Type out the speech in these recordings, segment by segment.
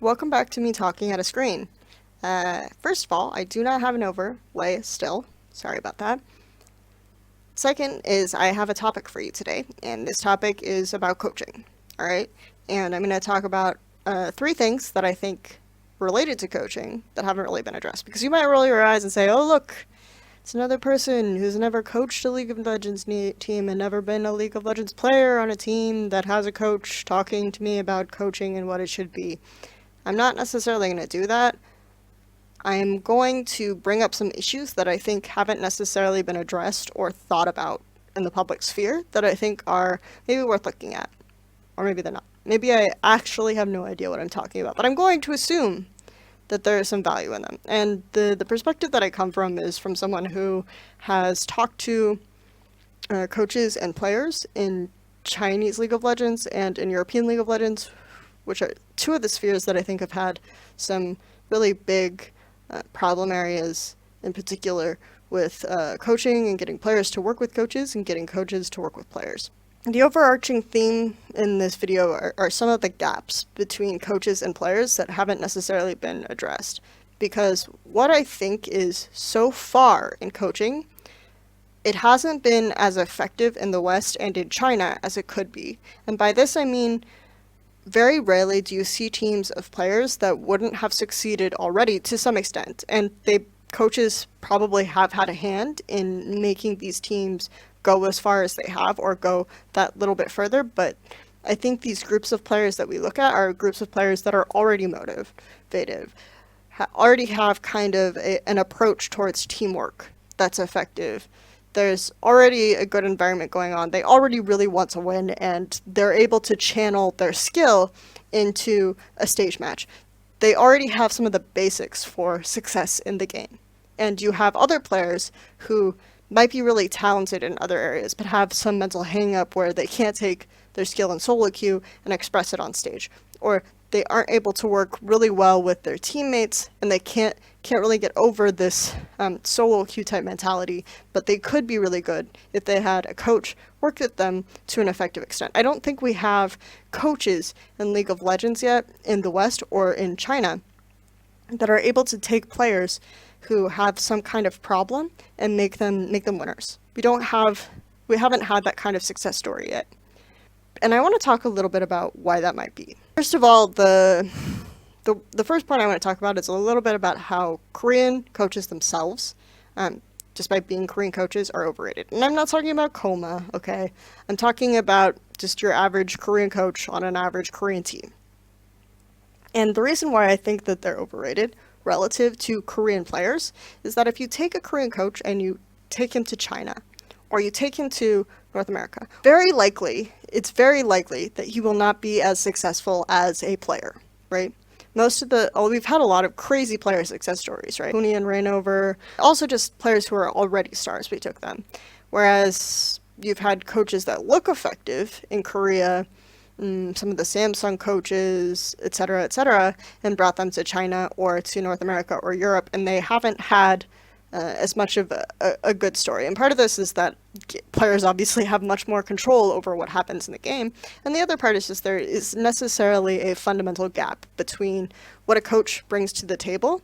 Welcome back to me talking at a screen. First of all, I do not have an overlay still. Sorry about that. Second is I have a topic for you today, and this topic is about coaching. All right, and I'm going to talk about three things that I think related to coaching that haven't really been addressed. Because you might roll your eyes and say, "Oh, look, it's another person who's never coached a League of Legends team and never been a League of Legends player on a team that has a coach talking to me about coaching and what it should be." I'm not necessarily going to do that. I'm going to bring up some issues that I think haven't necessarily been addressed or thought about in the public sphere that I think are maybe worth looking at. Or maybe they're not. Maybe I actually have no idea what I'm talking about, but I'm going to assume that there is some value in them. And the perspective that I come from is from someone who has talked to coaches and players in Chinese League of Legends and in European League of Legends, which are two of the spheres that I think have had some really big problem areas in particular with coaching and getting players to work with coaches and getting coaches to work with players. The overarching theme in this video are some of the gaps between coaches and players that haven't necessarily been addressed. Because what I think is so far in coaching, it hasn't been as effective in the West and in China as it could be. And by this I mean very rarely do you see teams of players that wouldn't have succeeded already to some extent, and coaches probably have had a hand in making these teams go as far as they have or go that little bit further, but I think these groups of players that we look at are groups of players that are already motivated, already have kind of an approach towards teamwork that's effective. There's already a good environment going on. They already really want to win, and they're able to channel their skill into a stage match. They already have some of the basics for success in the game. And you have other players who might be really talented in other areas, but have some mental hang-up where they can't take their skill in solo queue and express it on stage. Or they aren't able to work really well with their teammates, and they can't really get over this solo queue type mentality, but they could be really good if they had a coach work with them to an effective extent. I don't think we have coaches in League of Legends yet in the West or in China that are able to take players who have some kind of problem and make them winners. We haven't had that kind of success story yet. And I want to talk a little bit about why that might be. First of all, the first point I want to talk about is a little bit about how Korean coaches themselves, despite being Korean coaches, are overrated. And I'm not talking about Koma, okay? I'm talking about just your average Korean coach on an average Korean team. And the reason why I think that they're overrated relative to Korean players is that if you take a Korean coach and you take him to China, or you take him to North America, it's very likely that he will not be as successful as a player, right? We've had a lot of crazy player success stories, right? Huni and Reignover, also just players who are already stars, we took them. Whereas you've had coaches that look effective in Korea, some of the Samsung coaches, etc., and brought them to China or to North America or Europe, and they haven't had as much of a good story. And part of this is that players obviously have much more control over what happens in the game. And the other part is just there is necessarily a fundamental gap between what a coach brings to the table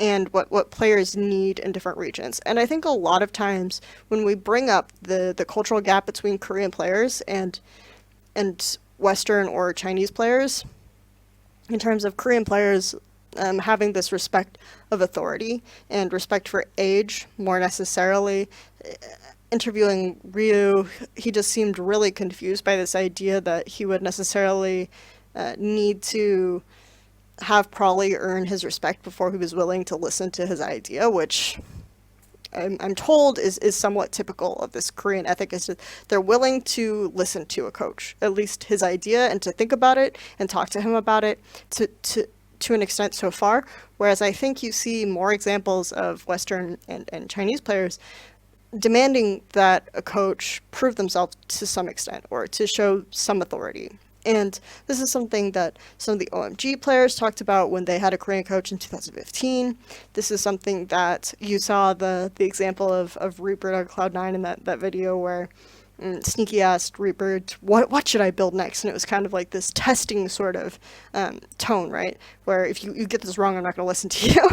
and what players need in different regions. And I think a lot of times when we bring up the cultural gap between Korean players and Western or Chinese players, in terms of Korean players having this respect of authority and respect for age more necessarily. Interviewing Ryu, he just seemed really confused by this idea that he would necessarily need to have Prawley earn his respect before he was willing to listen to his idea, which I'm told is somewhat typical of this Korean ethic, is that they're willing to listen to a coach, at least his idea, and to think about it and talk to him about it to an extent so far, whereas I think you see more examples of Western and Chinese players demanding that a coach prove themselves to some extent or to show some authority. And this is something that some of the OMG players talked about when they had a Korean coach in 2015. This is something that you saw the example of Rupert on Cloud9 in that video where sneaky asked Reaper, what should I build next? And it was kind of like this testing sort of tone, right? Where if you get this wrong, I'm not going to listen to you.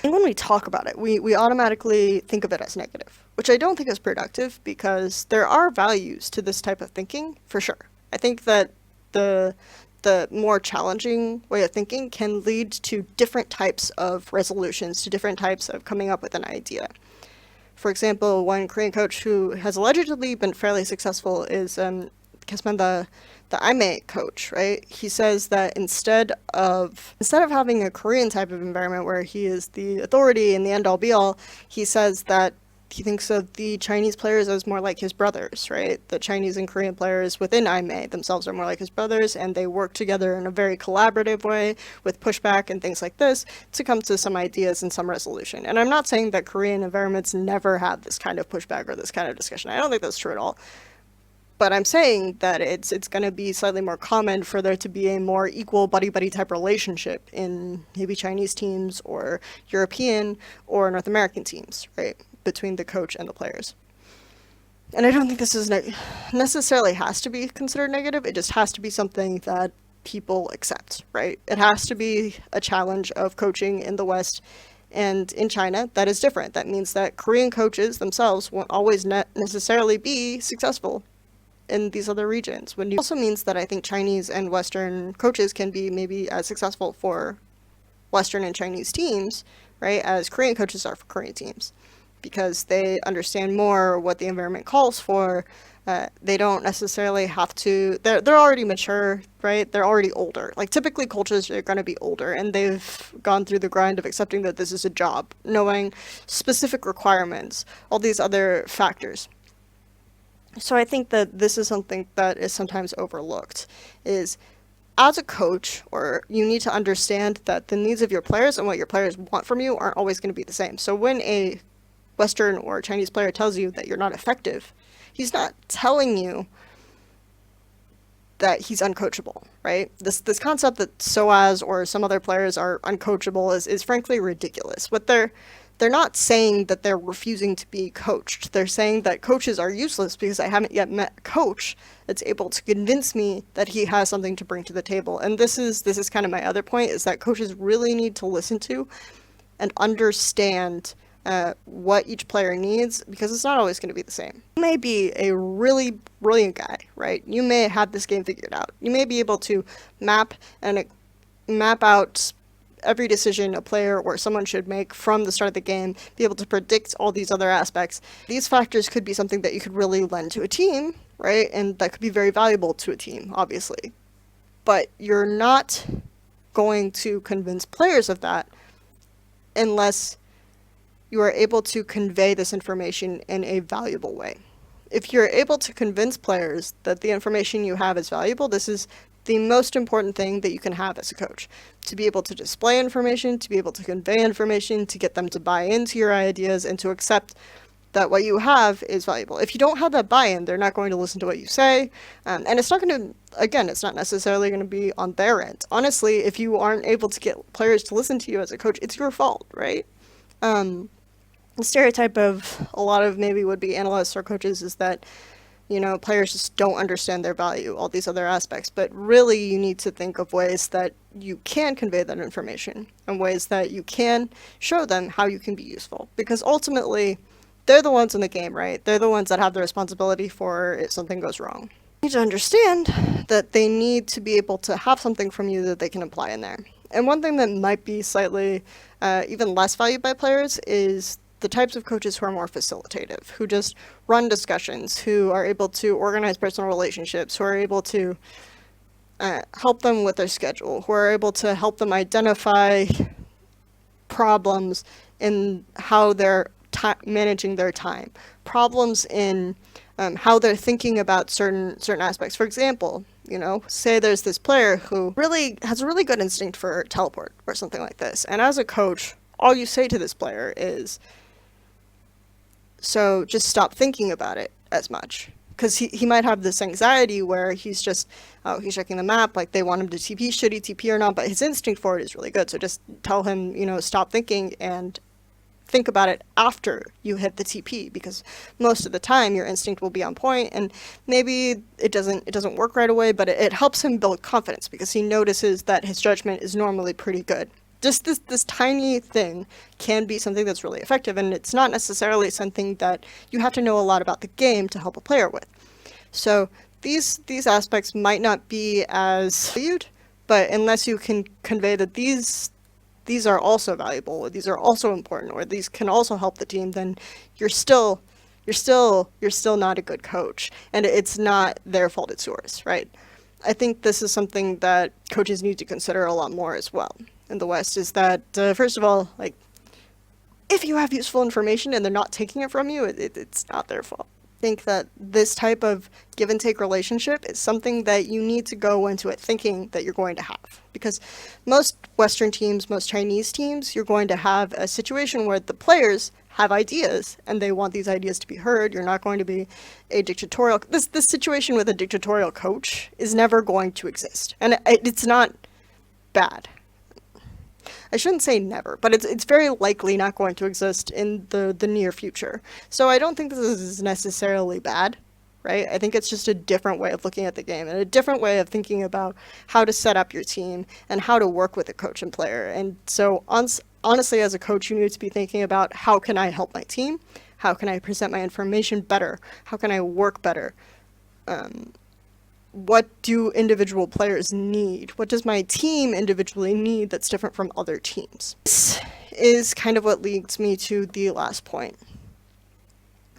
And when we talk about it, we automatically think of it as negative, which I don't think is productive, because there are values to this type of thinking, for sure. I think that the more challenging way of thinking can lead to different types of resolutions, to different types of coming up with an idea. For example, one Korean coach who has allegedly been fairly successful is Kesman, the IME coach, right? He says that instead of having a Korean type of environment where he is the authority and the end all be all, he says that he thinks of the Chinese players as more like his brothers, right? The Chinese and Korean players within IME themselves are more like his brothers, and they work together in a very collaborative way with pushback and things like this to come to some ideas and some resolution. And I'm not saying that Korean environments never have this kind of pushback or this kind of discussion. I don't think that's true at all. But I'm saying that it's going to be slightly more common for there to be a more equal buddy-buddy type relationship in maybe Chinese teams or European or North American teams, right? Between the coach and the players. And I don't think this is necessarily has to be considered negative. It just has to be something that people accept, right? It has to be a challenge of coaching in the West and in China that is different. That means that Korean coaches themselves won't always necessarily be successful in these other regions. It also means that I think Chinese and Western coaches can be maybe as successful for Western and Chinese teams, right, as Korean coaches are for Korean teams, because they understand more what the environment calls for. They don't necessarily have to, they're already mature, right? They're already older. Like, typically coaches are going to be older, and they've gone through the grind of accepting that this is a job, knowing specific requirements, all these other factors. So I think that this is something that is sometimes overlooked, is as a coach, or you need to understand that the needs of your players and what your players want from you aren't always going to be the same. So when a Western or Chinese player tells you that you're not effective, he's not telling you that he's uncoachable, right? This concept that SOAS or some other players are uncoachable is frankly ridiculous. What they're not saying that they're refusing to be coached. They're saying that coaches are useless because I haven't yet met a coach that's able to convince me that he has something to bring to the table. And this is kind of my other point, is that coaches really need to listen to and understand what each player needs, because it's not always going to be the same. You may be a really brilliant guy, right? You may have this game figured out. You may be able to map out every decision a player or someone should make from the start of the game, be able to predict all these other aspects. These factors could be something that you could really lend to a team, right? And that could be very valuable to a team, obviously. But you're not going to convince players of that unless you are able to convey this information in a valuable way. If you're able to convince players that the information you have is valuable, this is the most important thing that you can have as a coach. To be able to display information, to be able to convey information, to get them to buy into your ideas, and to accept that what you have is valuable. If you don't have that buy-in, they're not going to listen to what you say. And it's not going to, again, it's not necessarily going to be on their end. Honestly, if you aren't able to get players to listen to you as a coach, it's your fault, right? The stereotype of a lot of maybe would-be analysts or coaches is that, you know, players just don't understand their value, all these other aspects. But really, you need to think of ways that you can convey that information and ways that you can show them how you can be useful. Because ultimately, they're the ones in the game, right? They're the ones that have the responsibility for if something goes wrong. You need to understand that they need to be able to have something from you that they can apply in there. And one thing that might be slightly even less valued by players is the types of coaches who are more facilitative, who just run discussions, who are able to organize personal relationships, who are able to help them with their schedule, who are able to help them identify problems in how they're managing their time, problems in how they're thinking about certain aspects. For example, you know, say there's this player who really has a really good instinct for teleport or something like this, and as a coach, all you say to this player is, so just stop thinking about it as much. Because he might have this anxiety where he's just, he's checking the map, like they want him to TP, should he TP or not, but his instinct for it is really good. So just tell him, you know, stop thinking and think about it after you hit the TP, because most of the time your instinct will be on point, and maybe it doesn't work right away, but it helps him build confidence because he notices that his judgment is normally pretty good. Just this tiny thing can be something that's really effective, and it's not necessarily something that you have to know a lot about the game to help a player with. So these aspects might not be as valued, but unless you can convey that these are also valuable, or these are also important, or these can also help the team, then you're still not a good coach, and it's not their fault, it's yours, right? I think this is something that coaches need to consider a lot more as well in the West, is that, first of all, like, if you have useful information and they're not taking it from you, it's not their fault. I think that this type of give and take relationship is something that you need to go into it thinking that you're going to have. Because most Western teams, most Chinese teams, you're going to have a situation where the players have ideas and they want these ideas to be heard. You're not going to be a dictatorial... This situation with a dictatorial coach is never going to exist. And it's not bad. I shouldn't say never, but it's very likely not going to exist in the near future. So I don't think this is necessarily bad, right? I think it's just a different way of looking at the game and a different way of thinking about how to set up your team and how to work with a coach and player. And so honestly, as a coach, you need to be thinking about, how can I help my team? How can I present my information better? How can I work better? What do individual players need? What does my team individually need that's different from other teams? This is kind of what leads me to the last point,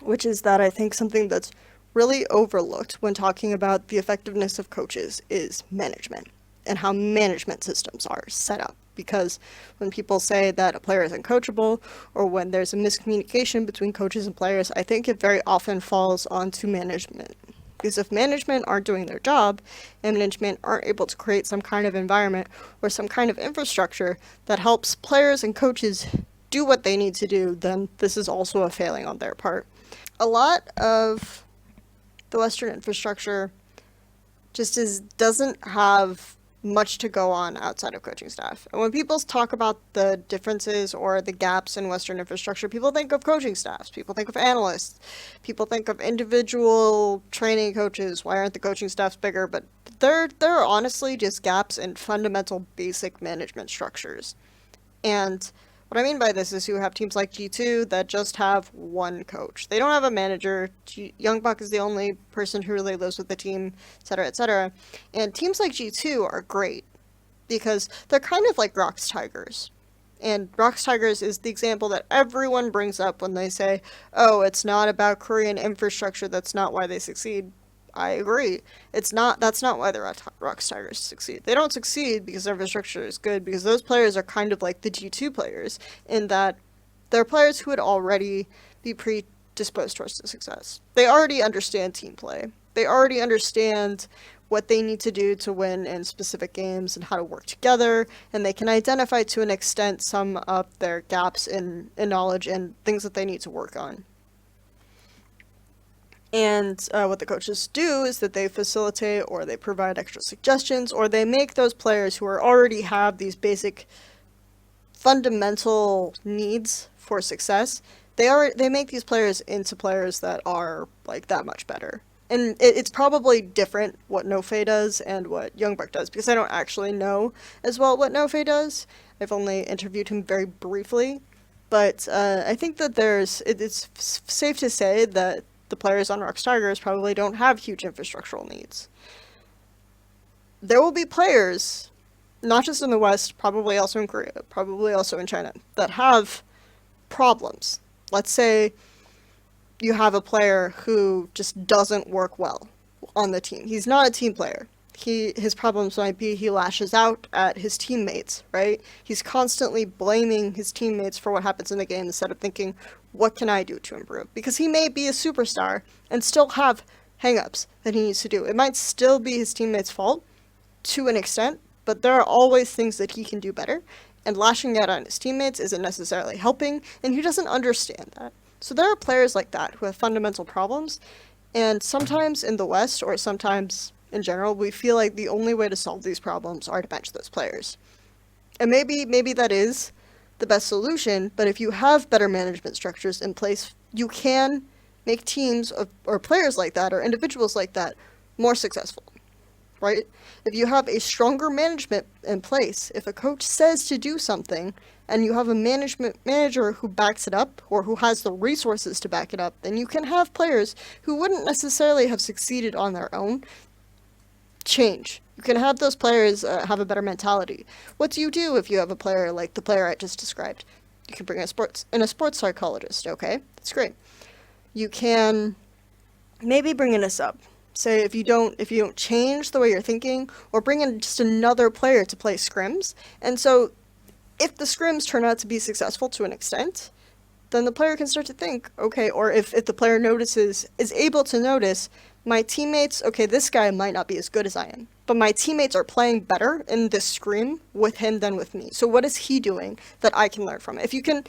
which is that I think something that's really overlooked when talking about the effectiveness of coaches is management and how management systems are set up. Because when people say that a player is uncoachable, or when there's a miscommunication between coaches and players, I think it very often falls onto management. Because if management aren't doing their job, and management aren't able to create some kind of environment or some kind of infrastructure that helps players and coaches do what they need to do, then this is also a failing on their part. A lot of the Western infrastructure just doesn't have much to go on outside of coaching staff. And when people talk about the differences or the gaps in Western infrastructure, people think of coaching staffs, people think of analysts, people think of individual training coaches. Why aren't the coaching staffs bigger? But there are honestly just gaps in fundamental basic management structures. And what I mean by this is you have teams like G2 that just have one coach. They don't have a manager. Youngbuck is the only person who really lives with the team, etc., etc. And teams like G2 are great because they're kind of like ROX Tigers. And ROX Tigers is the example that everyone brings up when they say, oh, it's not about Korean infrastructure, that's not why they succeed. I agree. That's not why the ROX Tigers succeed. They don't succeed because their infrastructure is good, because those players are kind of like the G2 players, in that they're players who would already be predisposed towards the success. They already understand team play. They already understand what they need to do to win in specific games and how to work together, and they can identify to an extent some of their gaps in knowledge and things that they need to work on. And what the coaches do is that they facilitate, or they provide extra suggestions, or they make those players who already have these basic fundamental needs for success, they make these players into players that are like that much better. And it's probably different what Nofei does and what Youngbuck does, because I don't actually know as well what Nofei does. I've only interviewed him very briefly, but I think that it's safe to say that the players on ROX Tigers probably don't have huge infrastructural needs. There will be players, not just in the West, probably also in Korea, probably also in China, that have problems. Let's say you have a player who just doesn't work well on the team. He's not a team player. His problems might be he lashes out at his teammates, right? He's constantly blaming his teammates for what happens in the game instead of thinking, what can I do to improve? Because he may be a superstar and still have hang-ups that he needs to do. It might still be his teammates' fault to an extent, but there are always things that he can do better, and lashing out on his teammates isn't necessarily helping, and he doesn't understand that. So there are players like that who have fundamental problems, and sometimes in the West, or sometimes in general, we feel like the only way to solve these problems are to bench those players. And maybe that is the best solution, but if you have better management structures in place, you can make teams or players like that or individuals like that more successful, right? If you have a stronger management in place, if a coach says to do something and you have a manager who backs it up or who has the resources to back it up, then you can have players who wouldn't necessarily have succeeded on their own change. You can have those players have a better mentality. What do you do if you have a player like the player I just described? You can bring a sports psychologist, okay? That's great. You can maybe bring in a sub. Say if you don't change the way you're thinking, or bring in just another player to play scrims. And so if the scrims turn out to be successful to an extent, then the player can start to think, okay, or if the player is able to notice, my teammates, okay, this guy might not be as good as I am, but my teammates are playing better in this scrim with him than with me. So what is he doing that I can learn from? If you can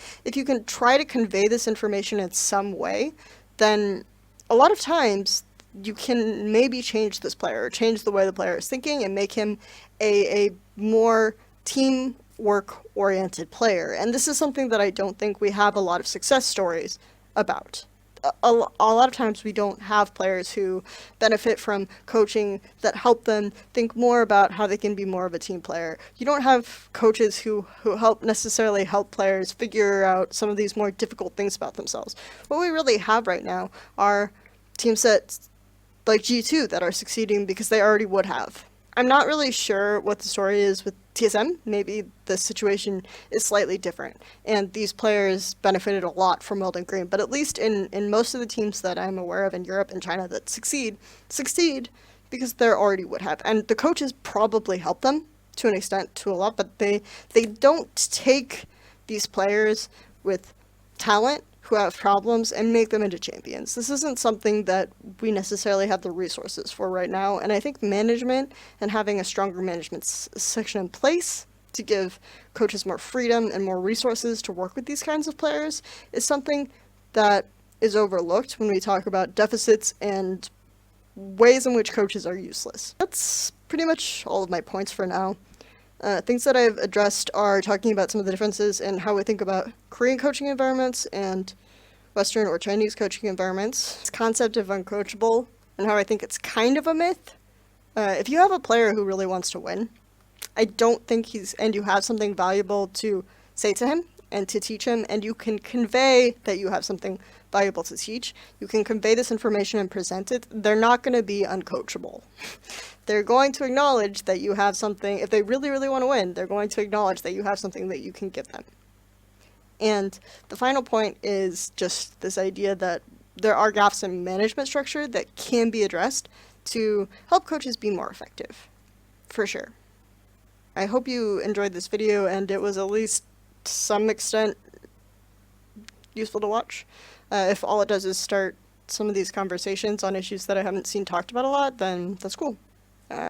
try to convey this information in some way, then a lot of times you can maybe change this player, or change the way the player is thinking, and make him a more teamwork-oriented player. And this is something that I don't think we have a lot of success stories about. A lot of times we don't have players who benefit from coaching that help them think more about how they can be more of a team player. You don't have coaches who necessarily help players figure out some of these more difficult things about themselves. What we really have right now are team sets like G2 that are succeeding because they already would have. I'm not really sure what the story is with TSM. Maybe the situation is slightly different, and these players benefited a lot from Wild and Green. But at least in most of the teams that I'm aware of in Europe and China that succeed because they already would have. And the coaches probably help them to an extent, to a lot, but they don't take these players with talent who have problems and make them into champions. This isn't something that we necessarily have the resources for right now, and I think management and having a stronger management section in place to give coaches more freedom and more resources to work with these kinds of players is something that is overlooked when we talk about deficits and ways in which coaches are useless. That's pretty much all of my points for now. Things that I've addressed are talking about some of the differences in how we think about Korean coaching environments and Western or Chinese coaching environments. This concept of uncoachable and how I think it's kind of a myth. If you have a player who really wants to win, I don't think and you have something valuable to say to him and to teach him, and you can convey that you have something valuable to teach, you can convey this information and present it, they're not going to be uncoachable. They're going to acknowledge that you have something. If they really, really want to win, they're going to acknowledge that you have something that you can give them. And the final point is just this idea that there are gaps in management structure that can be addressed to help coaches be more effective, for sure. I hope you enjoyed this video and it was at least to some extent useful to watch. If all it does is start some of these conversations on issues that I haven't seen talked about a lot, then that's cool.